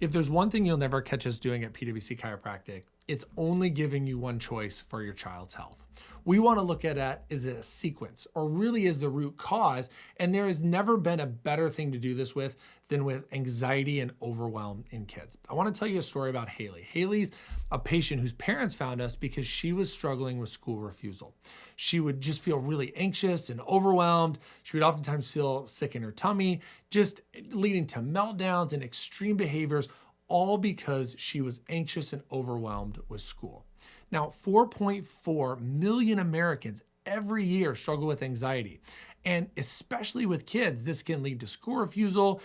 If there's one thing you'll never catch us doing at PwC Chiropractic, it's only giving you one choice for your child's health. We want to look at it as a sequence, or really as the root cause, and there has never been a better thing to do this with than with anxiety and overwhelm in kids. I want to tell you a story about Haley. Haley's a patient whose parents found us because she was struggling with school refusal. She would just feel really anxious and overwhelmed. She would oftentimes feel sick in her tummy, just leading to meltdowns and extreme behaviors, all because she was anxious and overwhelmed with school. Now, 4.4 million Americans every year struggle with anxiety. And especially with kids, this can lead to school refusal,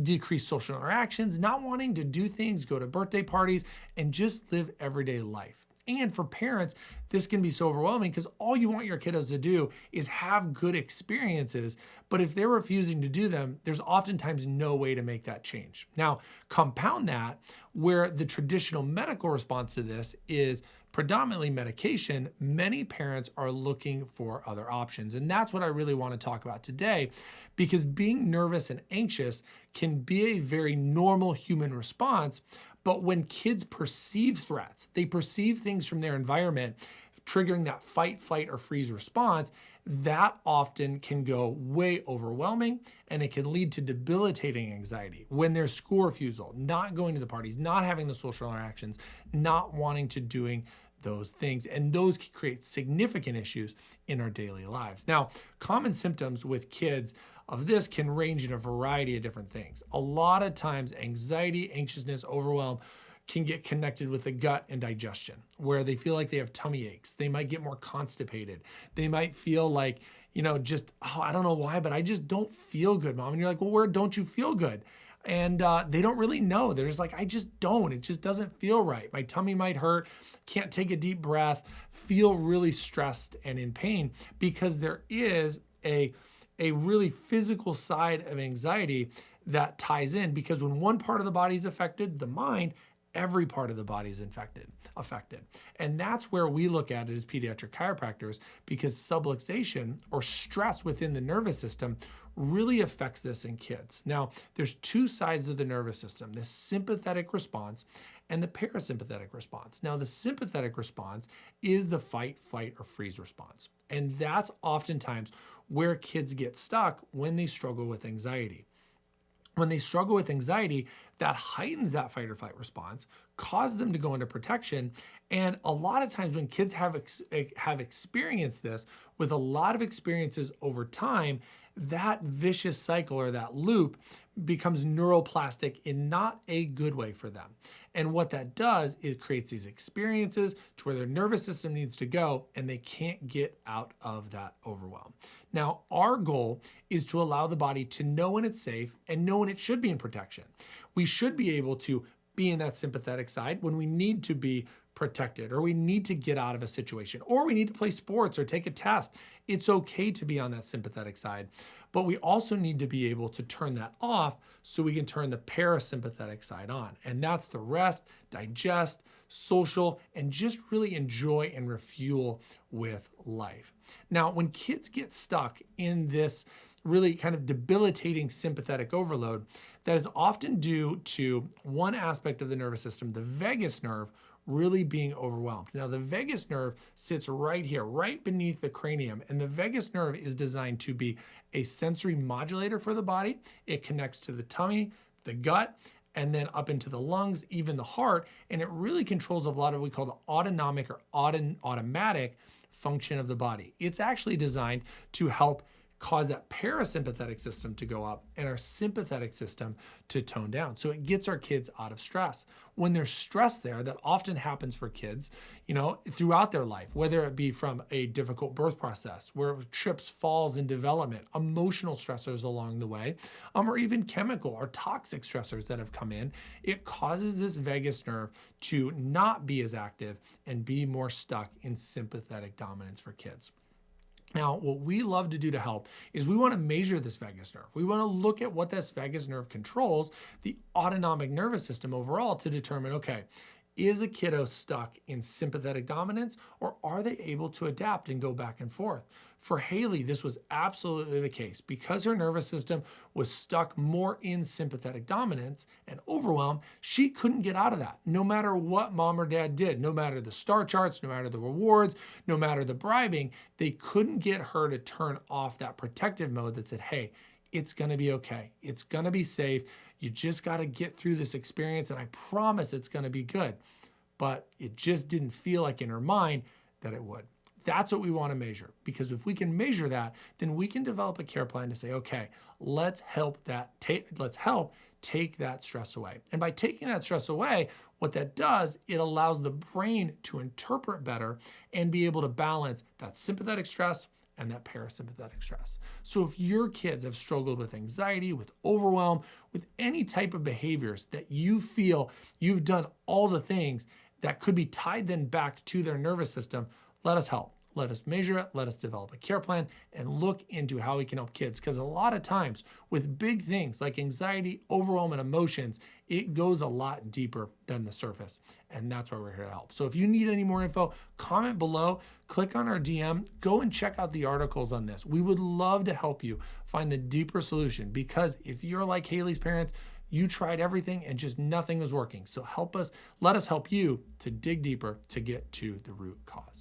decreased social interactions, not wanting to do things, go to birthday parties, and just live everyday life. And for parents, this can be so overwhelming because all you want your kiddos to do is have good experiences. But if they're refusing to do them, there's oftentimes no way to make that change. Now, compound that where the traditional medical response to this is predominantly medication, many parents are looking for other options. And that's what I really want to talk about today, because being nervous and anxious can be a very normal human response. But when kids perceive threats, they perceive things from their environment, triggering that fight, flight, or freeze response, that often can go way overwhelming, and it can lead to debilitating anxiety. When there's school refusal, not going to the parties, not having the social interactions, not wanting to doing those things, and those can create significant issues in our daily lives. Now, common symptoms with kids of this can range in a variety of different things. A lot of times, anxiety, anxiousness, overwhelm can get connected with the gut and digestion, where they feel like they have tummy aches. They might get more constipated. They might feel like, I don't know why, but I just don't feel good, Mom. And you're like, well, where don't you feel good? And they don't really know. They're just like, I just don't. It just doesn't feel right. My tummy might hurt, can't take a deep breath, feel really stressed and in pain, because there is a really physical side of anxiety that ties in, because when one part of the body is affected, the mind, every part of the body is affected. And that's where we look at it as pediatric chiropractors, because subluxation, or stress within the nervous system, really affects this in kids. Now, there's two sides of the nervous system, the sympathetic response and the parasympathetic response. Now, the sympathetic response is the fight, flight, or freeze response. And that's oftentimes where kids get stuck when they struggle with anxiety. When they struggle with anxiety, that heightens that fight or flight response, causes them to go into protection. And a lot of times when kids have experienced this with a lot of experiences over time, that vicious cycle or that loop becomes neuroplastic in not a good way for them. And what that does is creates these experiences to where their nervous system needs to go, and they can't get out of that overwhelm. Now, our goal is to allow the body to know when it's safe and know when it should be in protection. We should be able to be in that sympathetic side when we need to be protected, or we need to get out of a situation, or we need to play sports or take a test. It's okay to be on that sympathetic side, but we also need to be able to turn that off so we can turn the parasympathetic side on. And that's the rest, digest, social, and just really enjoy and refuel with life. Now, when kids get stuck in this really kind of debilitating sympathetic overload, that is often due to one aspect of the nervous system, the vagus nerve, really being overwhelmed. Now, the vagus nerve sits right here, right beneath the cranium, and the vagus nerve is designed to be a sensory modulator for the body. It connects to the tummy, the gut, and then up into the lungs, even the heart, and it really controls a lot of what we call the autonomic or automatic function of the body. It's actually designed to help cause that parasympathetic system to go up and our sympathetic system to tone down. So it gets our kids out of stress. When there's stress there, that often happens for kids, throughout their life, whether it be from a difficult birth process, where trips, falls in development, emotional stressors along the way, or even chemical or toxic stressors that have come in, it causes this vagus nerve to not be as active and be more stuck in sympathetic dominance for kids. Now, what we love to do to help is we want to measure this vagus nerve. We want to look at what this vagus nerve controls, the autonomic nervous system overall, to determine, okay, Is a kiddo stuck in sympathetic dominance, or are they able to adapt and go back and forth? For Haley, this was absolutely the case. Because her nervous system was stuck more in sympathetic dominance and overwhelm, she couldn't get out of that. No matter what mom or dad did, no matter the star charts, no matter the rewards, no matter the bribing, they couldn't get her to turn off that protective mode that said, hey, it's gonna be okay. It's gonna be safe. You just gotta get through this experience, and I promise it's gonna be good. But it just didn't feel like in her mind that it would. That's what we wanna measure, because if we can measure that, then we can develop a care plan to say, okay, let's help take that stress away. And by taking that stress away, what that does, it allows the brain to interpret better and be able to balance that sympathetic stress and that parasympathetic stress. So if your kids have struggled with anxiety, with overwhelm, with any type of behaviors that you feel you've done all the things that could be tied then back to their nervous system, let us help. Let us measure it, let us develop a care plan, and look into how we can help kids. Because a lot of times with big things like anxiety, overwhelm, and emotions, it goes a lot deeper than the surface. And that's why we're here to help. So if you need any more info, comment below, click on our DM, go and check out the articles on this. We would love to help you find the deeper solution, because if you're like Haley's parents, you tried everything and just nothing was working. So let us help you to dig deeper to get to the root cause.